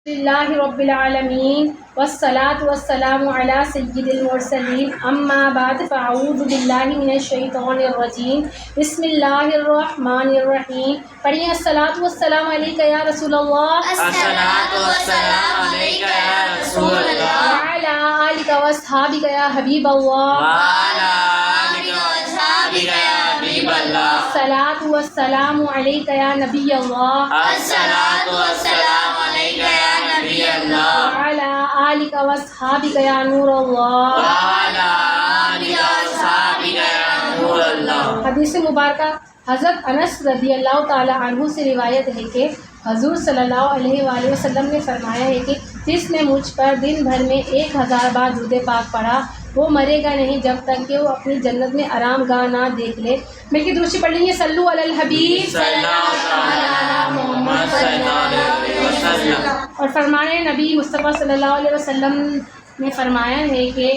للہ رب العالمین والصلاة والسلام علی سید المرسلین اما بعد فاعوذ باللہ من الشیطان الرجیم بسم اللہ الرحمن الرحیم. پڑھیے الصلاة والسلام علیکہ یا رسول اللہ، الصلاۃ والسلام علیکہ یا رسول اللہ، وعلی آلک واصحابک یا حبیب اللہ، وعلی آلک واصحابک یا حبیب اللہ، الصلاة والسلام علیکہ یا نبی اللہ، الصلاۃ والسلام علیکہ یا نبی اللہ، وعلی آلک واصحابک یا نور اللہ. وعلی آلک واصحابک یا نور اللہ. حدیث مبارکہ حضرت انس رضی اللہ تعالی عنہ سے روایت ہے کہ حضور صلی اللہ علیہ وآلہ وسلم نے فرمایا ہے کہ جس نے مجھ پر دن بھر میں 1000 بار درود پاک پڑھا وہ مرے گا نہیں جب تک کہ وہ اپنی جنت میں آرام گاہ نہ دیکھ لے. مل کے درود پڑھ لیں گے. صلو علی الحبیب صلی اللہ علی محمد صلی اللہ علیہ وسلم. اور فرمانے نبی مصطفیٰ صلی اللہ علیہ وسلم نے فرمایا ہے کہ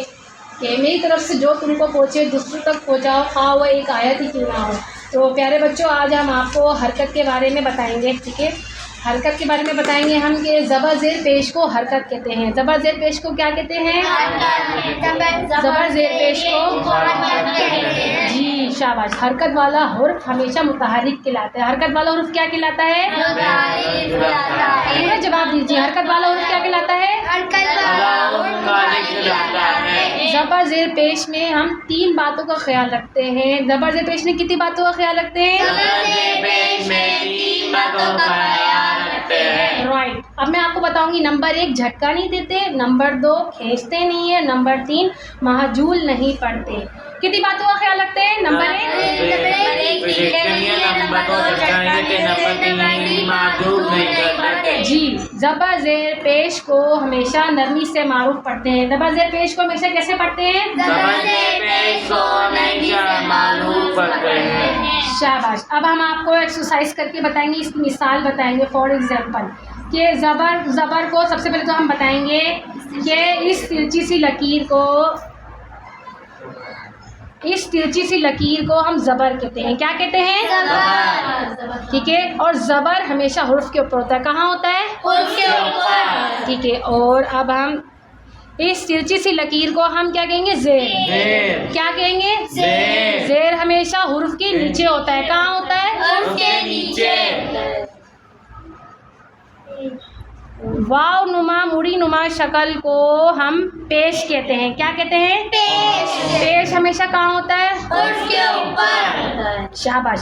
میری طرف سے جو تم کو پہنچے دوسروں تک پہنچاؤ، خواہ وہ ایک آیت ہی کیوں نہ ہو. تو پیارے بچوں، آج ہم آپ کو حرکت کے بارے میں بتائیں گے. ٹھیک ہے، حرکت کے بارے میں بتائیں گے ہم کہ زبر زیر پیش کو حرکت کہتے ہیں. زبر زیر پیش کو کیا کہتے ہیں؟ زبر زیر پیش کو جی شاباش. حرکت والا حرف ہمیشہ متحرک کہلاتا ہے. حرکت والا حرف کیا کہلاتا ہے؟ پورا جواب دیجیے. حرکت والا حرف کیا کہلاتا ہے؟ زبر زیر پیش میں ہم 3 باتوں کا خیال رکھتے ہیں. زبر زیر پیش میں کتنی باتوں کا خیال رکھتے ہیں؟ رائٹ. اب میں آپ کو بتاؤں گی. نمبر 1 جھٹکا نہیں دیتے، نمبر 2 کھینچتے نہیں ہیں، نمبر 3 محجول نہیں پڑھتے. کتنی باتوں کا خیال رکھتے ہیں؟ نمبر 1 جی زبر زیر پیش کو ہمیشہ نرمی سے معروف پڑھتے ہیں. زبر زیر پیش کو ہمیشہ کیسے پڑھتے ہیں؟ شاباش. اب ہم آپ کو ایکسرسائز کر کے بتائیں گے، اس کی مثال بتائیں گے. فار ایگزامپل کہ زبر کو سب سے پہلے تو ہم بتائیں گے کہ اس ترچی سی لکیر کو ہم زبر کہتے ہیں. کیا کہتے ہیں؟ زبر. ٹھیک ہے. اور زبر ہمیشہ حرف کے اوپر ہوتا ہے. کہاں ہوتا ہے؟ حرف کے اوپر. ٹھیک ہے. اور اب ہم اس ترچی سی لکیر کو ہم کیا کہیں گے؟ زیر. کیا کہیں گے؟ زیر ہمیشہ حرف کے نیچے ہوتا ہے. کہاں ہوتا ہے؟ حرف کے نیچے. واو نما مڑی نما شکل کو ہم پیش کہتے ہیں. کیا کہتے ہیں؟ پیش ہمیشہ کہاں ہوتا ہے؟ حرف کے اوپر. شاباش.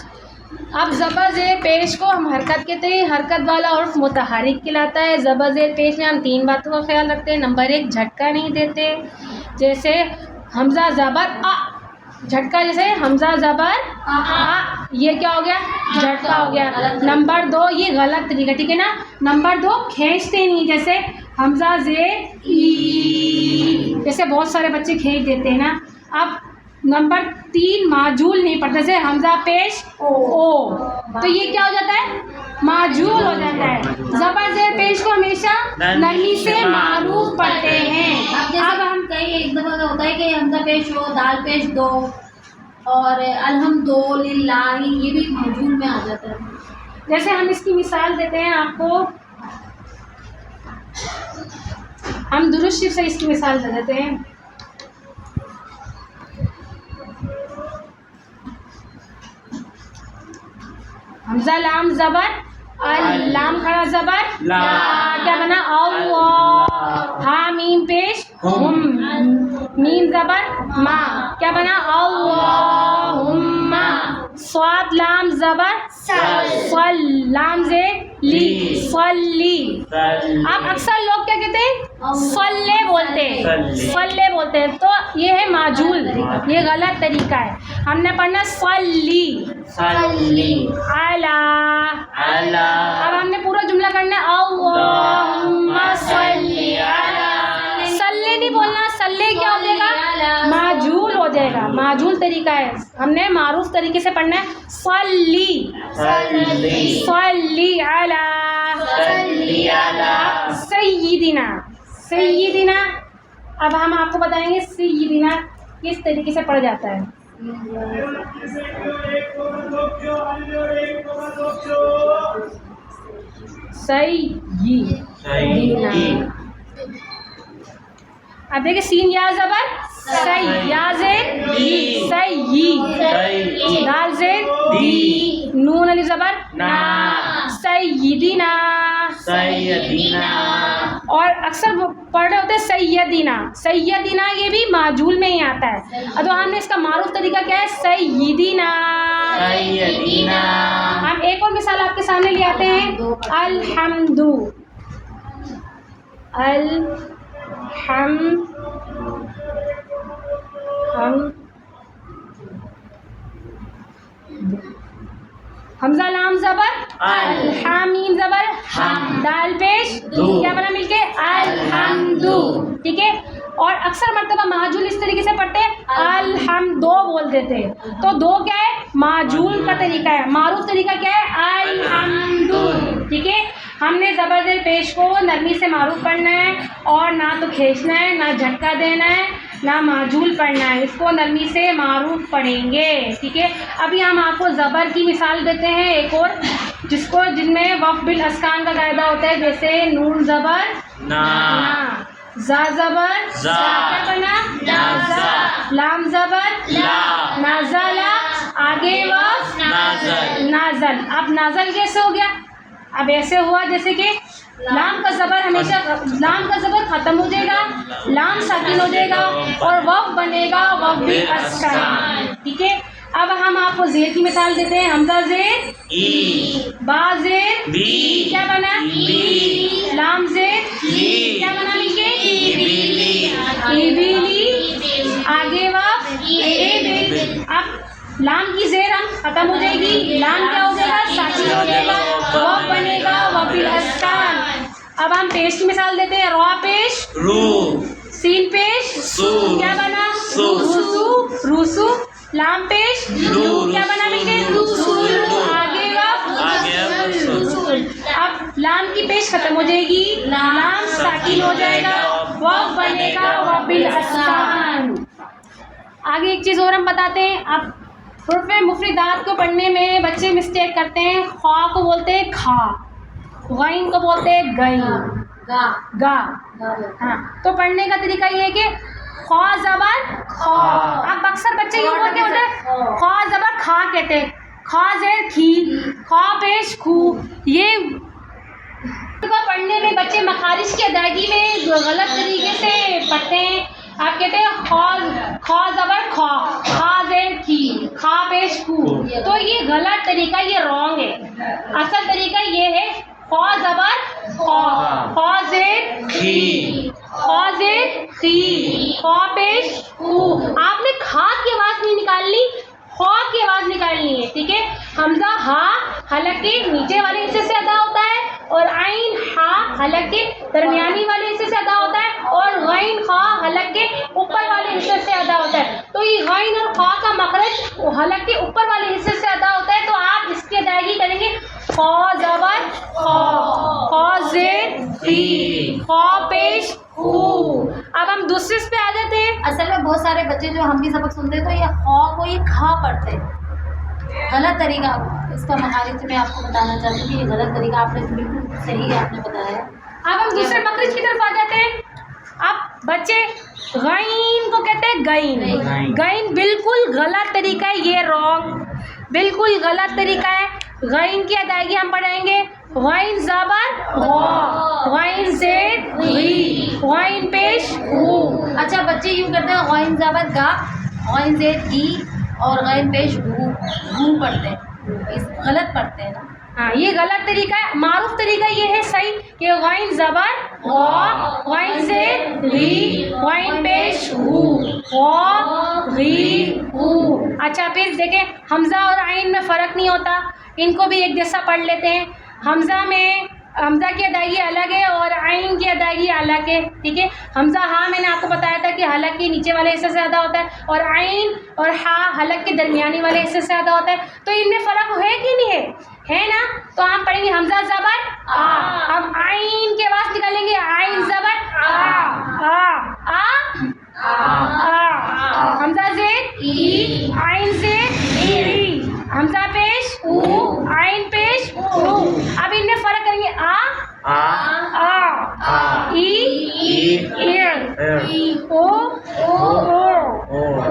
اب زبر زیر پیش کو ہم حرکت کہتے ہیں. حرکت والا حرف متحرک کہلاتا ہے. زبر زیر پیش میں ہم 3 باتوں کا خیال رکھتے ہیں. نمبر 1 جھٹکا نہیں دیتے، جیسے حمزہ زبر آ. جھٹکا جیسے حمزہ زبر آ، یہ کیا ہو گیا؟ جھٹکا ہو گیا. نمبر 2 یہ غلط طریقہ. ٹھیک ہے نا. نمبر 2 کھینچتے نہیں، جیسے حمزہ زیر ای، جیسے بہت سارے بچے کھینچ دیتے ہیں نا. اب نمبر 3 معجول نہیں پڑھتے، جیسے حمزہ پیش او، تو یہ کیا ہو جاتا ہے؟ معجول ہو جاتا ہے. زبر زیر پیش کو ہمیشہ نرمی سے معروف پڑھتے ہیں. اب ہم کہیں ایک دفعہ کا ہوتا ہے کہ حمزہ پیش ہو، دال پیش دو، اور الحمدللہ یہ بھی معجول میں آ جاتا ہے. جیسے ہم اس کی مثال دیتے ہیں آپ کو. ہم درود شریف سے اس کی مثال دے دیتے ہیں. حمزہ لام زبر، لام کھڑا زبر لا. کیا بنا؟ اللہ. ہا میم پیش ہم، میم زبر ما. کیا بنا؟ اللہم. صاد لام زبر صل، لام زیر لی، صلی. اب اکثر لوگ کیا کہتے ہیں؟ صلے بولتے ہیں. صلے بولتے ہیں تو یہ ہے معجول، یہ غلط طریقہ ہے. ہم نے پڑھنا صلی علی. اب ہم نے پورا جملہ کرنا ہے اللہم صلی علی. صلی نہیں بولنا. صلی کیا ہو جائے گا؟ معجول ہو جائے گا. معجول طریقہ ہے. ہم نے معروف طریقے سے پڑھنا ہے صلی علی سیدنا. اب ہم آپ کو بتائیں گے سیدنا کس طریقے سے پڑھا جاتا ہے. سیدنا اب دیکھیں سین یا زبر سی، یا زیر دی، سی، دال زیر دی، نون علی زبر نا، سیدنا، سیدنا، اور اکثر پڑھ رہے ہوتے ہیں سیدنا، سیدنا یہ بھی معجول میں ہی آتا ہے، تو ہم نے اس کا معروف طریقہ کیا ہے سیدنا۔ سیدنا، ہم ایک اور مثال آپ کے سامنے لے آتے ہیں، الحمد، حمزہ لام زبر الحامیم زبر ہم، دال پیش کیا بنا مل کے الحمدو، ٹھیک ہے، اور اکثر مرتبہ معجول اس طریقے سے پڑھتے ہیں الحمدو بول دیتے ہیں، تو دو کیا ہے معجول کا طریقہ ہے، معروف طریقہ کیا ہے الحمدو، ٹھیک ہے۔ ہم نے زبر زیر پیش کو نرمی سے معروف پڑھنا ہے، اور نہ تو کھینچنا ہے، نہ جھٹکا دینا ہے، نہ معجول پڑھنا ہے، اس کو نرمی سے معروف پڑھیں گے، ٹھیک ہے۔ ابھی ہم آپ کو زبر کی مثال دیتے ہیں ایک اور، جن میں وقف بالاسکان کا قاعدہ ہوتا ہے، جیسے نون زبر نا، زا زبر زا، کیا بنا نازا، لام زبر لا، نازلا، آگے وقف نازل، نازل۔ اب نازل کیسے ہو گیا؟ اب ایسے ہوا جیسے کہ لام کا زبر ہمیشہ، لام کا زبر ختم ہو جائے گا، لام ساکن ہو جائے گا، اور وقف بنے گا وقف بالاسکان، ٹھیک ہے۔ اب ہم آپ کو زیر کی مثال دیتے ہیں، حمزہ زیر ای، با زیر بی، کیا بنا بی، لام زیر لی، کیا بنا مل کے ایبیلی، ایبیلی، آگے وقف ایبل۔ اب لام کی زیر ہم ختم ہو جائے گی، لام کیا ہو جائے گا ساکن ہو جائے گا، وقف بنے گا وقف بالاسکان۔ اب ہم پیش کی مثال دیتے ہیں، را پیش رو، سین پیش سو، کیا بنا سو، روسو، روسو، لام پیش لو، کیا بنا مل کے رسول، آگے وقف آگے رسول۔ اب لام کی پیش ختم ہو جائے گی، لام ساکن ہو جائے گا، وقف بنے گا وقف بالاسکان۔ آگے ایک چیز اور ہم بتاتے ہیں، اب حروف مفردات کو پڑھنے میں بچے مسٹیک کرتے ہیں، خواہ کو بولتے ہیں کھا، غین کو بولتے ہیں گئی، گا گا، ہاں، تو پڑھنے کا طریقہ یہ ہے کہ خواہ زبر خا، اب اکثر بچے یوں بولتے ہوتے ہیں خواہ زبر کھا کہتے ہیں، خواہ زیر کھی، خواہ پیش خو، یہ پڑھنے میں بچے مخارج کی ادائیگی میں غلط طریقے سے پڑھتے ہیں۔ آپ کہتے ہیں خواہ زبر خا، خا زیر کھی، خا پیش خو، تو یہ غلط طریقہ، یہ رانگ ہے۔ اصل طریقہ یہ ہے خواہ زبر خا، خواہ زیر کھی، خواہ زیر خی، خواہ پیش خو۔ آپ نے کھا کی آواز نہیں نکالنی، خواہ کی آواز نکالنی ہے، ٹھیک ہے۔ حمزہ ہا حلق کے نیچے والے حصے سے ادا ہوتا ہے، اور عین ہا حلق کے درمیانی والے حصے سے ادا ہوتا ہے، اور غین خا حلق کے اوپر والے حصے سے ادا ہوتا ہے۔ تو یہ غین اور خا کا مخرج حلق کے اوپر والے حصے سے ادا ہوتا ہے، تو آپ اس کی ادائیگی کریں گے خا زبر خا، خا زیر خی، خا پیش خو۔ اب ہم دوسرے اس پہ آ جاتے ہیں۔ اصل میں بہت سارے بچے جو ہم بھی سبق سنتے ہیں تو یہ خا کو یہ کھا پڑھتے ہیں، غلط طریقہ اس کا مخارج میں آپ کو بتانا چاہتی ہوں کہ یہ غلط طریقہ آپ نے بالکل صحیح آپ نے بتایا۔ اب ہم دوسرے مخرج کی طرف آ جاتے ہیں۔ اب بچے غین کو کہتے ہیں گئین، گئین بالکل غلط طریقہ ہے، یہ رانگ، بالکل غلط طریقہ ہے۔ غین کی ادائیگی ہم پڑھیں گے غین زبر غا، غین زیر غی، غین پیش غو۔ اچھا بچے یوں کرتے ہیں غین زبر گا، غین زیر گی، اور غین پیش گو، گو پڑھتے ہیں، غلط پڑھتے ہیں نا۔ ہاں یہ غلط طریقہ ہے، معروف طریقہ یہ ہے صحیح کہ غین زبر غا، غین زیر غی، غین پیش غو، غا غی غو۔ اچھا پھر دیکھیں حمزہ اور عین میں فرق نہیں ہوتا، ان کو بھی ایک جیسا پڑھ لیتے ہیں۔ حمزہ میں حمزہ کی ادائیگی الگ ہے اور عین کی ادائیگی الگ ہے، ٹھیک ہے۔ حمزہ ہاں میں نے آپ کو بتایا تھا کہ حلق کے نیچے والے حصے سے ادا ہوتا ہے، اور عین اور ہا حلق کے درمیانی والے حصے سے ادا ہوتا ہے، تو ان میں فرق ہے کہ نہیں ہے نا؟ تو آپ پڑھیں گے حمزہ زبر آ، اب عین کی آواز نکالیں گے عین زبر آ، آ آ آ، حمزہ زیر ای، عین زیر ای، حمزہ پیش او، عین پیش او۔ اب ان میں فرق کریں گے آ، آ، ای، ای،